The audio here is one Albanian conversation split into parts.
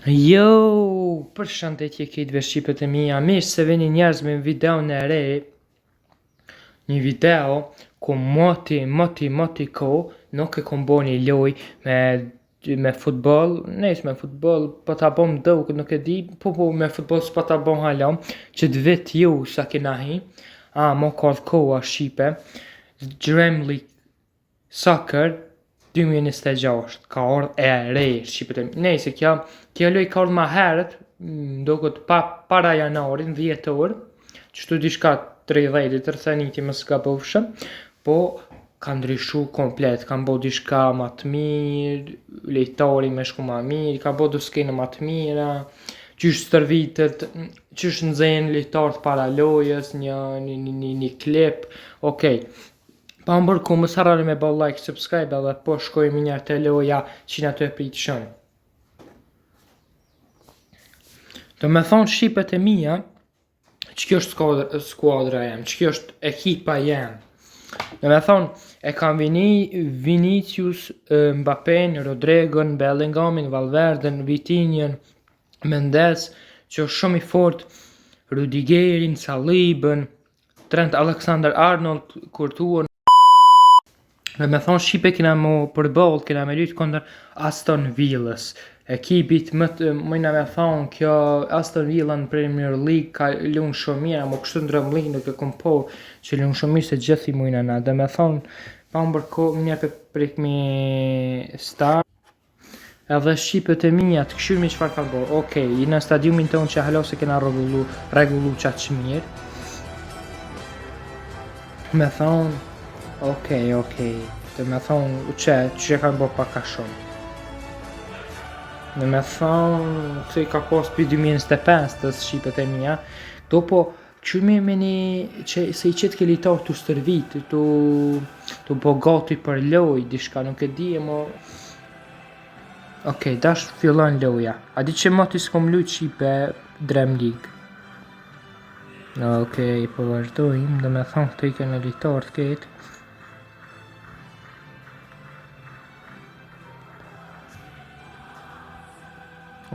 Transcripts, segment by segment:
Jo, përshëndetje kitëve shqipet e mia, mirë se vini njerëz me video në re. Një video ku moti ko nuk e kom bo një loj me futbol, nejs me futbol, po ta bom dok, nuk e di, po me futbol s'po ta bom hala, që të vit ju sa kena hi, mo kod koha shqipe, Dream League Soccer 2026, ka ardhur e re shqipet e mi, nejse kjo loj ka ardhur ma herët, duket para janarin, 10 orë, qështu diçka 30-31 më s'gabofshëm, po ka ndryshu komplet, kanë bo diçka ma të mirë, lejtari me shku ma mirë, ka bo do skena ma të mira, qysh stërvitet, qysh nxejnë lejtarët para lojës, një klip, okej. Pa më bërku më sarari me bo like, subscribe edhe po shkojmë njerë të loja që në të e pritë shën. Do me thonë shqipet e mija, që kjo është skuadra jem, që kjo është ekipa jem. Do me thonë, e kam Vinicius, Mbappén, Rodrigon, Bellingamin, Valverden, Vitinjen, Mendes, që është shumë i fort, Rudigerin, Salibën, Trent Alexander-Arnold, Courtois. Dhe me thonë Shqipe kena mu përbol, kena me lytë kondër Aston Villës. Ekipit mëjna me thonë kjo Aston Villa në Premier League ka lunë shumë mirë, mo kështu në Dream League nuk e kom po që lunë shumë mirë se gjithi mëjna na. Dhe me thonë, pa më bërko një për prikmi star. Edhe Shqipet e minja të këshyrë mi qëfar ka bërë. Okej, i në stadiumin tonë që halo se kena regullu qatë që mirë. Me thonë, okej, dhe me thonë që kanë bërë paka shumë. Dhe me thonë, se ka pas për 2025 të Shqipet e mija, do po, qërë me një, se i qëtë ke litar të stërvit, të po gati për loj, dishka nuk e di e mo. Okej, dash fillon loja. A di që moti s'kom lujt Shqipe Dream League. Okej, po vazhdojmë, dhe me thonë të i ke në litar të ketë.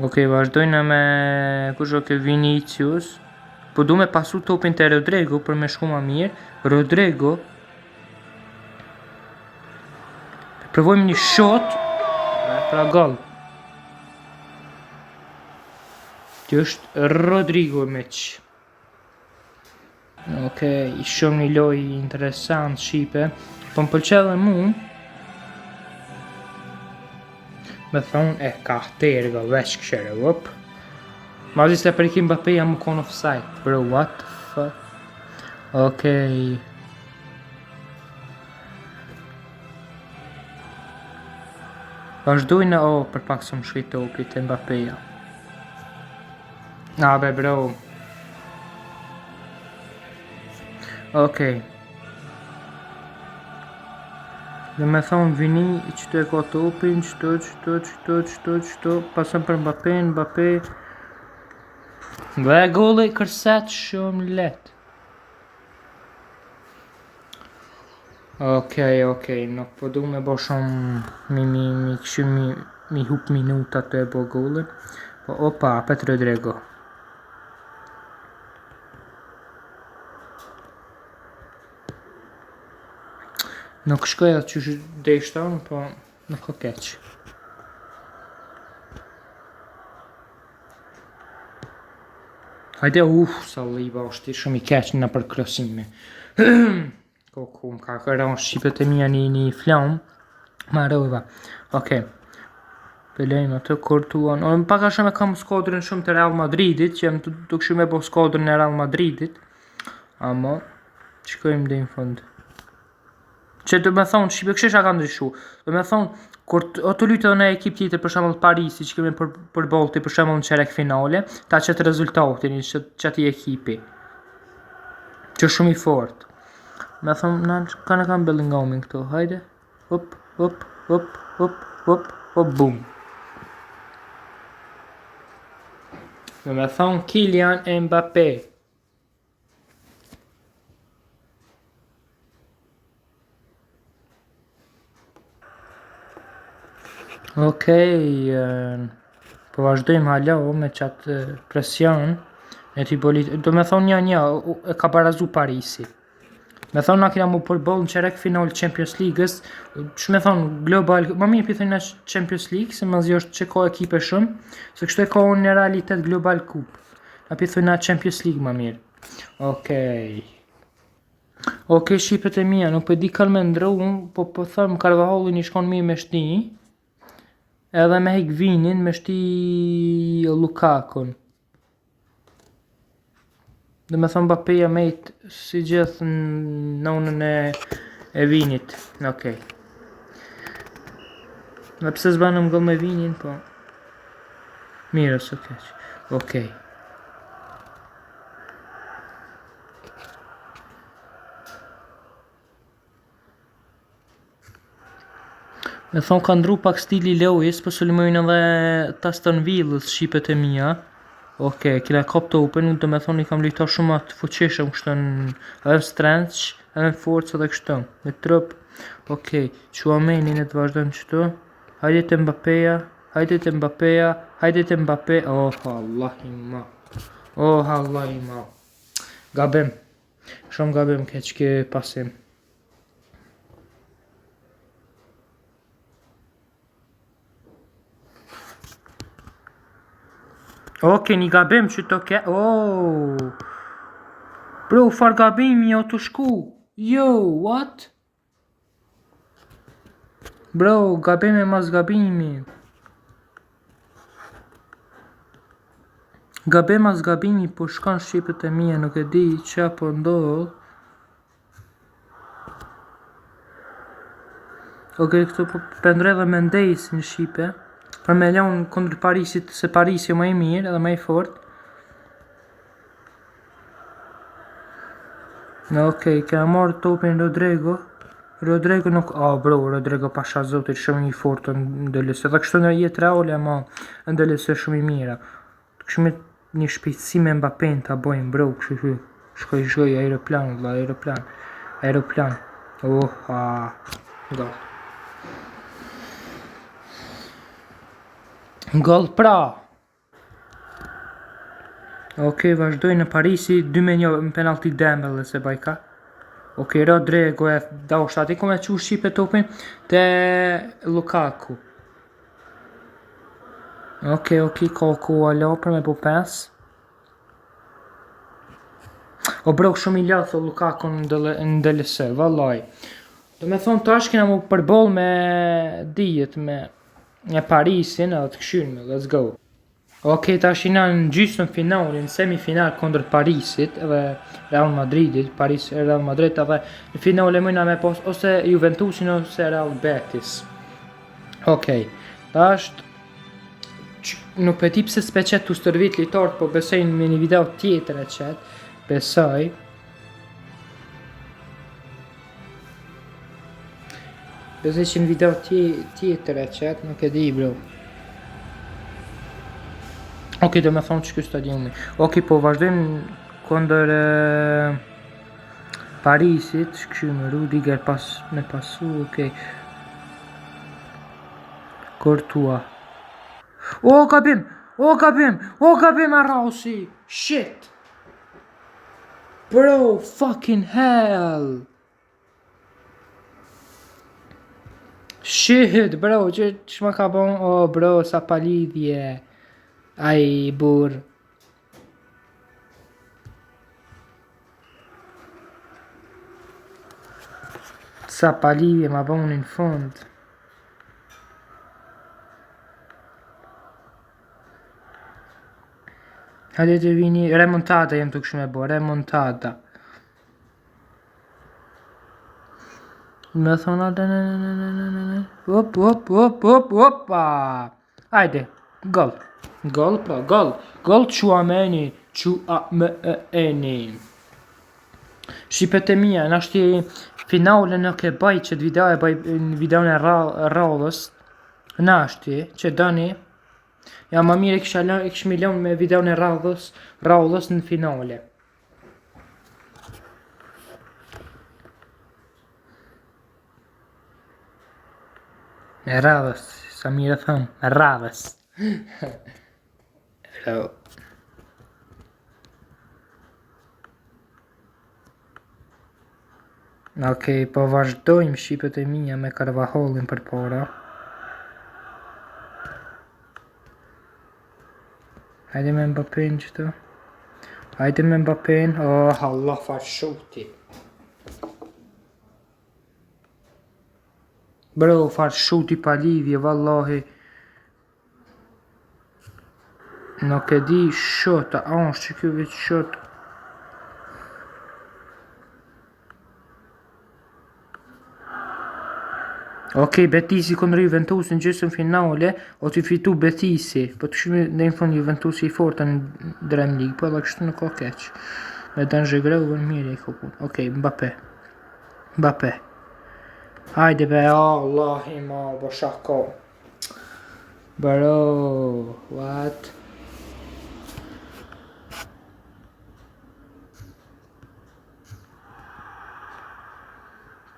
Okej, vazhdojnë me kush ke Vinicius. Po du me pasu topin të Rodrigo për me shku ma mirë. Rodrigo. Provojmë një shot. Pra gol. Kjo është Rodrigo meq. Okej, shumë një loj interesant Shqipe. Po më pëlqe dhe mu. Me thonë ka terga veç këshere, wop. Ma zi se për ikim Mbappé jam më konë offside, bro, what the fuck. Okej. Vazhdojnë për pak së më shkrit topit e Mbappéja. Be bro. Okej. Dhe me thonë Vini, qëto e ka topin, qëto, pasëm për Mbappé. Dhe gole kërset shumë let. Okej, nuk po du me bo shumë, mi hup minuta të e bo gole. Po opa, apet Rodrigo. Nuk shkoj atë që dhe i shtonë, po nuk o keq. Hajde, Saliba është shumë i keq në përkrosime. Ku më ka këra Shqipet e mija një flamë. Ma rova. Okej. Pelejmë atë Courtois. Më paka shumë e kam skodrën shumë të Real Madridit, që jem të këshu me bo skodrën e Real Madridit. Amo, qëkojmë dhe në fund. Që do me thonë, Shqipe këshesha ka ndryshu. Do me thonë, kur të lytë edhe në ekip tjetër, për shembull Parisi, që kemi për bolti, për shembull në qerek finale, ta qëtë rezultatin, qëti ekipi. Që shumë i fort. Me thonë, kanë kam Bellingamin këto, hajde. Hop, bum. Do me thonë, Kylian Mbappé. Okej, Po vazhdojmë hala me qatë presion e t'i bolit. Do me thonë një e ka barazu Parisi. Me thonë na kina mu përbol në qerek final Champions League-ës. Që me thonë global, ma mirë pithën në Champions League, se mëzi është që ka ekipe shumë, se kështu e ka unë në realitet global kup. Na pithën në Champions League ma mirë. Okej, shqipet e mija, nuk për di kalme ndru, po thëmë Carvajalin i shkon mirë me shti, edhe me hek Vinin me shti Lukakun. Dhe me thonë Mbappéja mejt si gjithë në unën e Vinit. Okej. Dhe pse s'banëm gol me Vinin, po... Mirës, okej. Me thonë ka ndru pak stili Lewis, për sulmojnë edhe Aston Villës shqipet e mija. Okej, kila kap të open, unë të me thonë i kam lujtar shumë atë fuqishëm kështën edhe strength, edhe forcë edhe kështën, me trup. Okej, Chouameni në të vazhdojmë qëtu. Hajde të Mbappéja. Oh, Allah i ma. Gabim. Shumë gabim keq ke pasim. Okej, një gabim që të ke... Bro, far gabimi o të shku. Yo, what? Bro, gabimi mas gabimi. Gabim mas gabimi, po shkan shqipet e mija, nuk e di që po ndodh. Okej, këtu po pëndre dhe me ndejës në shqipe. Për me leon kundër Parisit, se Parisi o më i mirë edhe më i fort. Okej, kena marrë topin Rodrigo. Rodrigo nuk... bro, Rodrigo pasha zotit shumë i fort në ndëllëse. Dhe kështu në jetë Rauli ama në ndëllëse shumë i mira. Kështu me një shpejtësi me Mbappén të bojmë, bro, kështu. Shkoj, aeroplan. Gol. Gol pra! Okej, vazhdoj në Parisi, 2-1 në penalti Dembele se bajka. Okej, Rodrigo e da u shati ku me qu shqipe topin te Lukaku. Okej, ka ku alo për me po 5. Bro, shumë i lathë Lukaku në ndëllëse, vallaj. Do me thonë tash kena mu përbol me dijet me Parisin edhe të këshyrme, let's go. Okej, tash jena në gjysmën finalin, semifinal kundër Parisit edhe Real Madridit, Real Madrid edhe në finale mëjna me pos ose Juventusin ose Real Betis. Okej, tash nuk pe ti pse s'pe qet të stërvit litartë, po besojnë me një video tjetër e qet, besoj. Besoj që në video tjetër e qet, nuk e di bro. Okej, do me thonë që kjo stadiumi. Okej, po vazhdojmë kundër Parisit, shkëshyme Rudiger me pasu, okej. Courtois. Gabim Arausi, shit. Bro, fucking hell. Shit, bro, që ma ka bon, bro, sa palidhje. Ai, bur. Sa palidhje ma bon në fund. Hajde të vini, remontada jem të këshme bo, remontada. Me thona, opa. Hajde, gol. Gol Chouameni. Shqipet e mija, në ashti finale në ke baj që në video në radhës. Në ashti, që dëni. Ja, ma mire kish milion me video në radhës në finale. Me radhës, sa mire thëmë, radhës. bro. Okej, po vazhdojmë shqipet e mia me Carvajalin për para. Hajde me Mbappén qëto. Hajde me Mbappén. Oh, Allah farë shuti. Bro, farë shuti pa lidhje, vallahi. Nuk e di shot, a është që kjo vetë shot. Okej, Betisi kundër Juventusin gjysmë finale, o t'i fitu Betisi, po të shumë në fund Juventusi i fortë në Dream League, po edhe kështu nuk ka keq. Me Dange Grove mirë i kopun. Okej, Mbappé. Hajde be, Allahi ma, bo shako. Bro, what?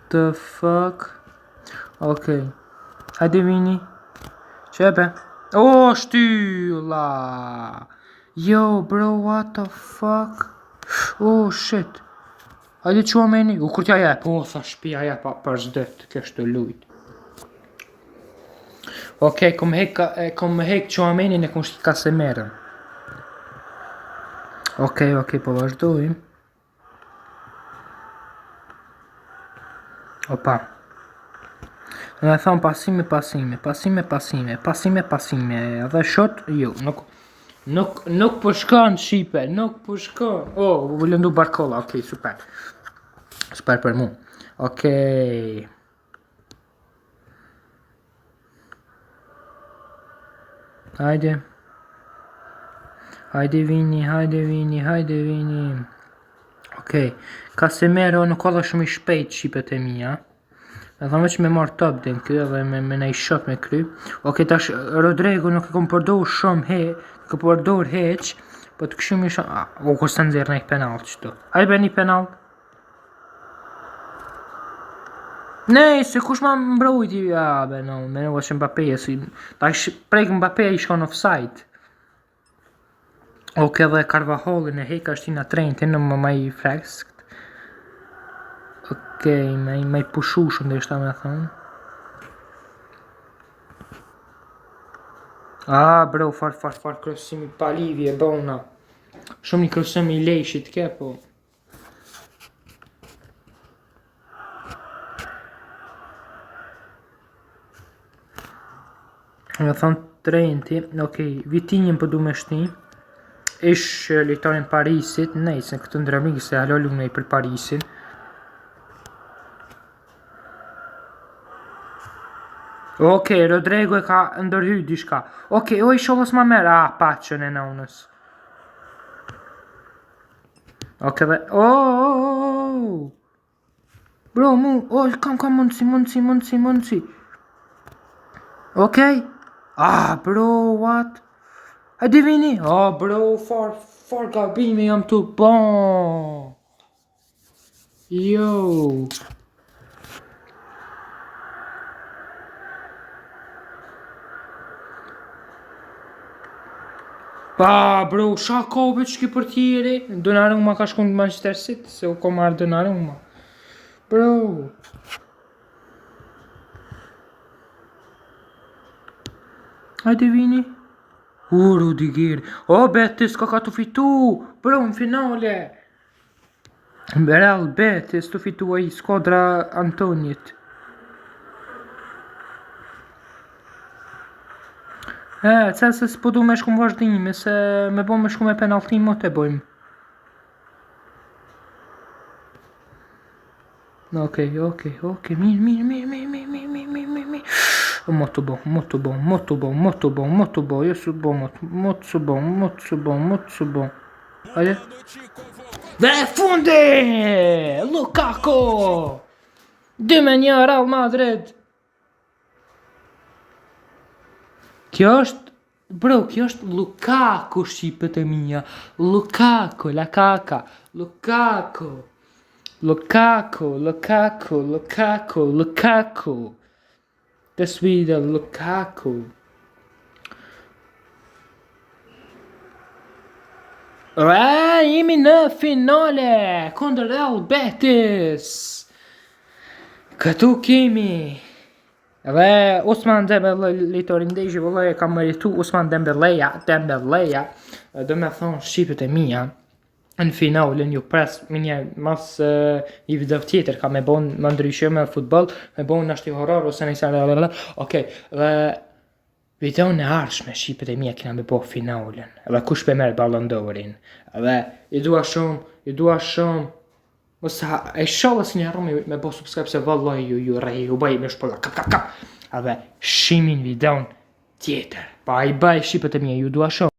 The fuck? Okej. Hajde Vini. Qepe. Oh, shtylla. Yo, bro, what the fuck? Oh, shit. Hajde Tchouaméni. U, kur t'ja jep? Oh, tha shpia jep për zdet. Kështë të lujt. Okej, kom hek Tchouaméni në kom shti Casemerën. Okej, po vazhdojmë. Opa. Në e thonë pasime. Edhe shot, jo, nuk po shkon Shqipe, nuk po shkon. Oh, u lëndu Barcola, okej, super. Super për mu. Okej. Hajde Vini. Okej. Casemiro nuk ka dhe shumë i shpejt Shqipet e mia. E thamë që me marrë top dhe në kjo dhe me nej shot me kry. Okej, tash Rodrigo nuk e kom përdor shumë nuk e përdor heq, po të këshim i shumë... O, kërës të nëzirë nejk penal qëto. Hajde be një penal. Nej, se kush ma mbrojti, be no, me nuk është Mbappé, tash prejk Mbappé i shkon offside. Okej, dhe Carvajalin e heka është i na trejnëti në më maj freskt. Okej, me i pushushën dhe ishta me thënë. Bro, far krosimi pa lidhje, bona. Shumë një krosimi i lejshit ke, po. Me thënë trejnëti, okej, Vitinjën për du me shti. Ish lejtarin Parisit, nejse në këtë ndërmigi se halollu me i për Parisin. Okej, Rodrigo e ka ndërhy dishka. Okej, o i sholës ma merë. Paqën e nënës. Okej dhe... Bro, kam mundësi. Okej. Bro, what? Hajde Vini. Bro, far gabime jam të bon. Yo. Bro, shako që ki për tjeri. Donnarumma ka shkun të Manchester City, se u ko marrë Donnarumma. Bro. Hajde Vini. Rudiger. Betis ka të fitu. Bro, në finale. Real Betis të fitu i skuadra Antonit. Se s'po du me shku më vazhdimi, se me bo me shku me penalti më të bojmë. Okej, mirë. Molto bom. Hajde. Dhe fundi! Lukaku! 2-1 Real Madrid. Kjo është Lukaku shqipet e mia. Lukaku, la kaka. Lukaku. This video, Lukaku. Jemi në finale kundër Real Betis. Këtu kemi dhe Ousmane Dembélé të rindeshi vëllai ka meritu Ousmane Dembélé, do me thonë shqipet e mia në finalin ju pres minja mas një video tjetër ka me bon më ndryshe me futbol, me bon ashtë i horror ose në isar okej, dhe video në arshme shqipet e mia kina me bo finalin dhe kush pe merë Ballon d'Orin dhe i dua shumë ose e shohë si një arrumi me bo subscribe se vallaj ju rej ju bëj me shpolla kap edhe shimin videon tjetër bye shqipet e mia ju dua shumë